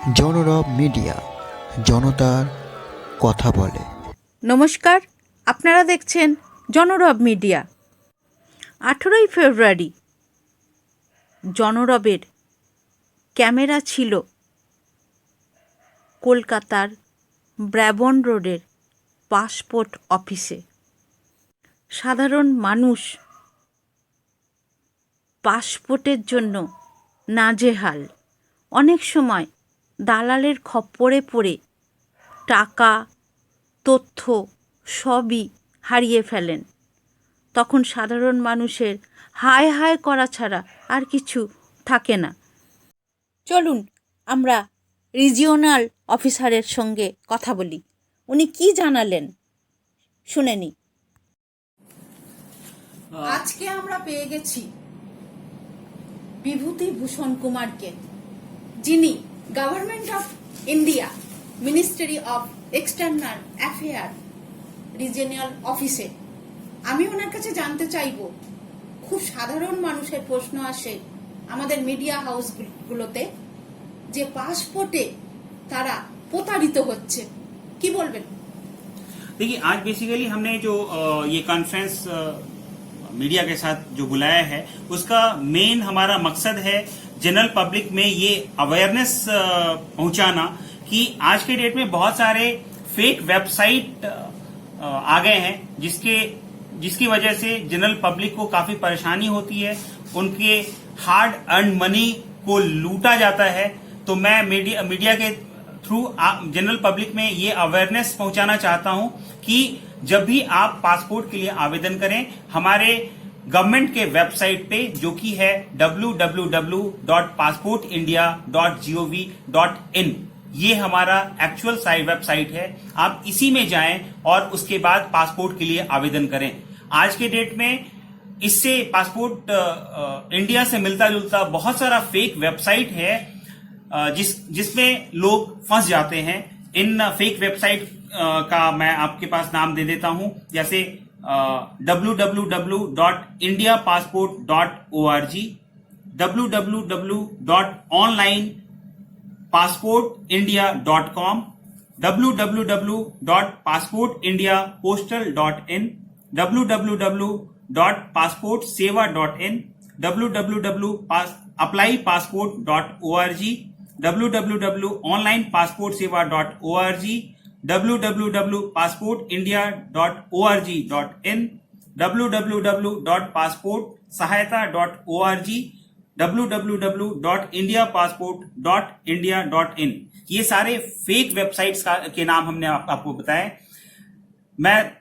জনরব media, জনতার কথা বলে। নমস্কার, আপনারা দেখছেন জনরব মিডিয়া। 18ই ফেব্রুয়ারি জনরবের ক্যামেরা ছিল কলকাতার ব্র্যাবন রোডের পাসপোর্ট অফিসে। সাধারণ মানুষ পাসপোর্টের জন্য নাজেহাল। অনেক সময় দালালের খপ্পরে পড়ে টাকা, তথ্য সবই হারিয়ে ফেলেন। তখন সাধারণ মানুষের হায় হায় করা ছাড়া আর কিছু থাকে না। চলুন আমরা রিজিওনাল অফিসারের সঙ্গে কথা বলি, উনি কি জানালেন শুনে নি। আজকে আমরা পেয়ে গেছি বিভূতি ভূষণ কুমারকে, যিনি government of India ministry of external affair regional অফিসে। আমি ওনার কাছে জানতে চাইব, খুব সাধারণ মানুষের প্রশ্ন আসে আমাদের মিডিয়া হাউসগুলোতে যে পাসপোর্টে তারা প্রতারিত হচ্ছে, কি বলবেন? देखिए, आज बेसिकली हमने जो ये कॉन्फ्रेंस मीडिया के साथ जो बुलाया है, उसका मेन हमारा मकसद है जनरल पब्लिक में ये अवेयरनेस पहुंचाना कि आज के डेट में बहुत सारे फेक वेबसाइट आ गए हैं, जिसकी वजह से जनरल पब्लिक को काफी परेशानी होती है, उनके हार्ड अर्न मनी को लूटा जाता है। तो मैं मीडिया के थ्रू जनरल पब्लिक में ये अवेयरनेस पहुंचाना चाहता हूं कि जब भी आप पासपोर्ट के लिए आवेदन करें, हमारे गवर्नमेंट के वेबसाइट पे जो कि है www.passportindia.gov.in, ये हमारा एक्चुअल वेबसाइट है। आप इसी में जाएं और उसके बाद पासपोर्ट के लिए आवेदन करें। आज के डेट में इससे पासपोर्ट इंडिया से मिलता जुलता बहुत सारा फेक वेबसाइट है, जिसमें लोग फंस जाते हैं। इन फेक वेबसाइट का मैं आपके पास नाम दे देता हूं, जैसे www.indiapassport.org, www.onlinepassportindia.com, www.passportindiapostal.in, www.passportseva.in, www.applypassport.org, www.onlinepassportseva.org, www.passportindia.org.in, www.passportsahayata.org, www.indiapassport.india.in। ये सारे फेक वेबसाइट्स के नाम हमने आपको बताए। मैं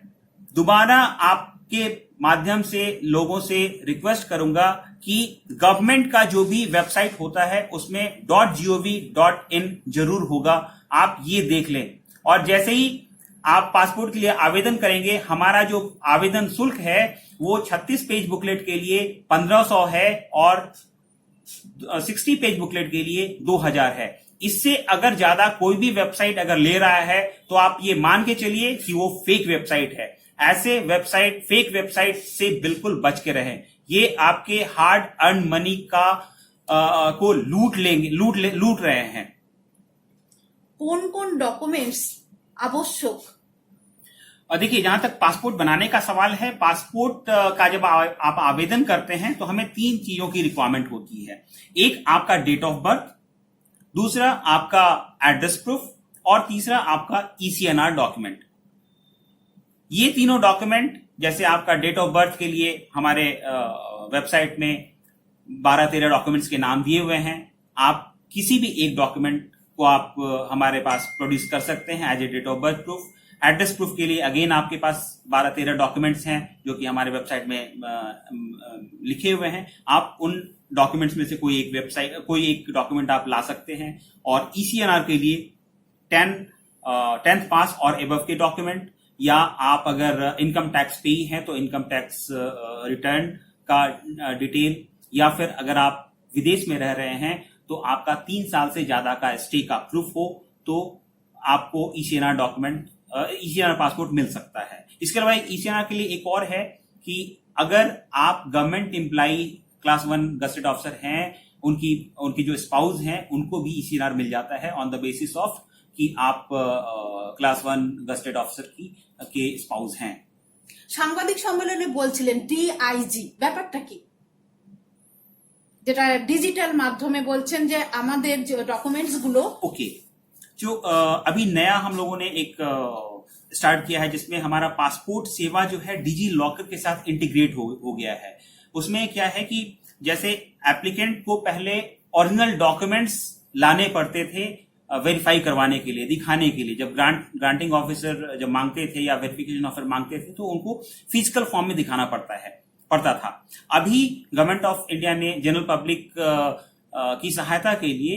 दोबारा आपके माध्यम से लोगों से रिक्वेस्ट करूंगा कि गवर्नमेंट का जो भी वेबसाइट होता है उसमें .gov.in जरूर होगा, आप ये देख लें। और जैसे ही आप पासपोर्ट के लिए आवेदन करेंगे, हमारा जो आवेदन शुल्क है वो 36 पेज बुकलेट के लिए 1500 है और 60 पेज बुकलेट के लिए 2000 है। इससे अगर ज्यादा कोई भी वेबसाइट अगर ले रहा है तो आप ये मान के चलिए कि वो फेक वेबसाइट है। ऐसे फेक वेबसाइट से बिल्कुल बच के रहें। ये आपके हार्ड अर्न मनी को लूट रहे हैं। कौन कौन डॉक्यूमेंट्स आवश्यक? और देखिए, जहां तक पासपोर्ट बनाने का सवाल है, पासपोर्ट का जब आप आवेदन करते हैं तो हमें 3 चीजों की रिक्वायरमेंट होती है। एक आपका डेट ऑफ बर्थ, दूसरा आपका एड्रेस प्रूफ और तीसरा आपका ECNR डॉक्यूमेंट। ये तीनों डॉक्यूमेंट, जैसे आपका डेट ऑफ बर्थ के लिए हमारे वेबसाइट में 12-13 डॉक्यूमेंट्स के नाम दिए हुए हैं। आप किसी भी एक डॉक्यूमेंट को आप हमारे पास प्रोड्यूस कर सकते हैं as a date of birth proof. Address proof के लिए अगेन आपके पास 12-13 डॉक्यूमेंट्स हैं जो कि हमारे वेबसाइट में लिखे हुए हैं। आप उन डॉक्यूमेंट्स में से कोई एक डॉक्यूमेंट आप ला सकते हैं। और ECNR के लिए 10th पास और एबव के डॉक्यूमेंट, या आप अगर इनकम टैक्स पेई हैं तो इनकम टैक्स रिटर्न का डिटेल, या फिर अगर आप विदेश में रह रहे हैं तो आपका 3 साल से ज्यादा का स्टे का प्रूफ हो तो आपको ECNR पासपोर्ट मिल सकता है। इसके अलावा ECNR के लिए एक और है कि अगर आप government employee class 1 gazetted officer हैं उनकी उनकी जो स्पाउस हैं उनको भी ईसीआर मिल जाता है ऑन द बेसिस ऑफ कि आप क्लास 1 गस्टेड ऑफिसर के स्पाउस हैं। সাংবাদিক সম্মেলনে বলছিলেন ডিআইজি, ব্যাপারটা কি? যেটা ডিজিটাল মাধ্যমে বলছেন যে আমাদের যে ডকুমেন্টস গুলো ओके, जो अभी नया हम लोगों ने एक स्टार्ट किया है जिसमें हमारा पासपोर्ट सेवा जो है डिजी लॉकर के साथ इंटीग्रेट हो गया है। उसमें क्या है कि जैसे एप्लीकेंट को पहले ओरिजिनल डॉक्यूमेंट्स लाने पड़ते थे वेरीफाई करवाने के लिए, दिखाने के लिए, जब ग्रांटिंग ऑफिसर जब मांगते थे या वेरिफिकेशन ऑफिसर मांगते थे तो उनको फिजिकल फॉर्म में दिखाना पड़ता था। अभी गवर्नमेंट ऑफ इंडिया ने जनरल पब्लिक की सहायता के लिए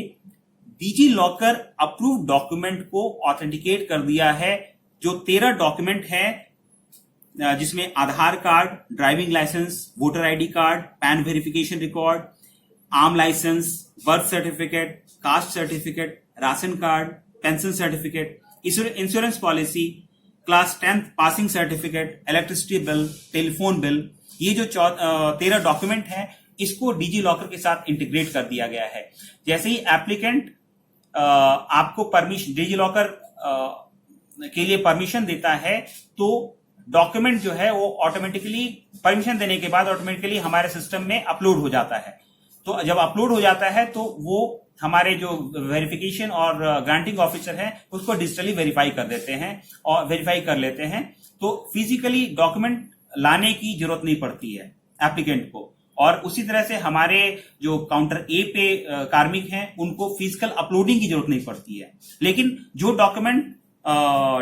डिजी लॉकर अप्रूव्ड डॉक्यूमेंट को ऑथेंटिकेट कर दिया है। जो 13 डॉक्यूमेंट है जिसमें Aadhaar card, driving licence, voter ID card, PAN verification record, arm licence, birth certificate, caste certificate, ration card, pension certificate, insurance policy, class 10th passing certificate, electricity bill, telephone bill, ये जो 13 document है इसको digi locker के साथ integrate कर दिया गया है। जैसे ही एप्लीकेंट आपको परमिशन, डिजी लॉकर के लिए परमिशन देता है तो डॉक्यूमेंट जो है वो ऑटोमेटिकली परमिशन देने के बाद ऑटोमेटिकली हमारे सिस्टम में अपलोड हो जाता है। तो जब अपलोड हो जाता है तो वो हमारे जो वेरिफिकेशन और ग्रांटिंग ऑफिसर हैं उसको डिजिटली वेरीफाई कर देते हैं और वेरीफाई कर लेते हैं। तो फिजिकली डॉक्यूमेंट लाने की जरूरत नहीं पड़ती है एप्लीकेंट को। और उसी तरह से हमारे जो काउंटर ए पे कार्मिक हैं उनको फिजिकल अपलोडिंग की जरूरत नहीं पड़ती है। लेकिन जो डॉक्यूमेंट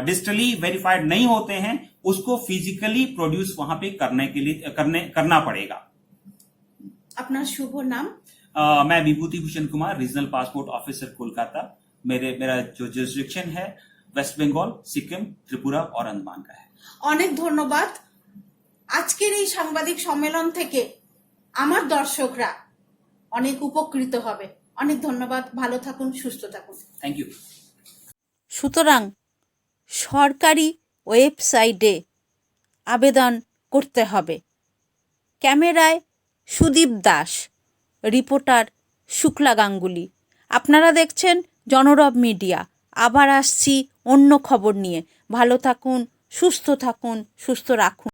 डिजिटली वेरीफाइड नहीं होते हैं उसको फिजिकली प्रोड्यूस वहां पे करना पड़ेगा। अपना शुभ नाम? मैं Vibhuti Bhushan Kumar, regional passport officer Kolkata. मेरा जो जुरिस्डिक्शन है वेस्ट बंगाल, सिक्किम, त्रिपुरा और अंडमान का है। অনেক ধন্যবাদ। আজকের এই সাংবাদিক সম্মেলন থেকে আমার দর্শকরা অনেক উপকৃত হবে। অনেক ধন্যবাদ। ভালো থাকুন, সুস্থ থাকুন। Thank you. সুতরাং সরকারি ওয়েবসাইটে আবেদন করতে হবে। ক্যামেরায় সুদীপ দাস, রিপোর্টার শুক্লা গাঙ্গুলি। আপনারা দেখছেন জনরব মিডিয়া। আবার আসছি অন্য খবর নিয়ে। ভালো থাকুন, সুস্থ থাকুন, সুস্থ রাখুন।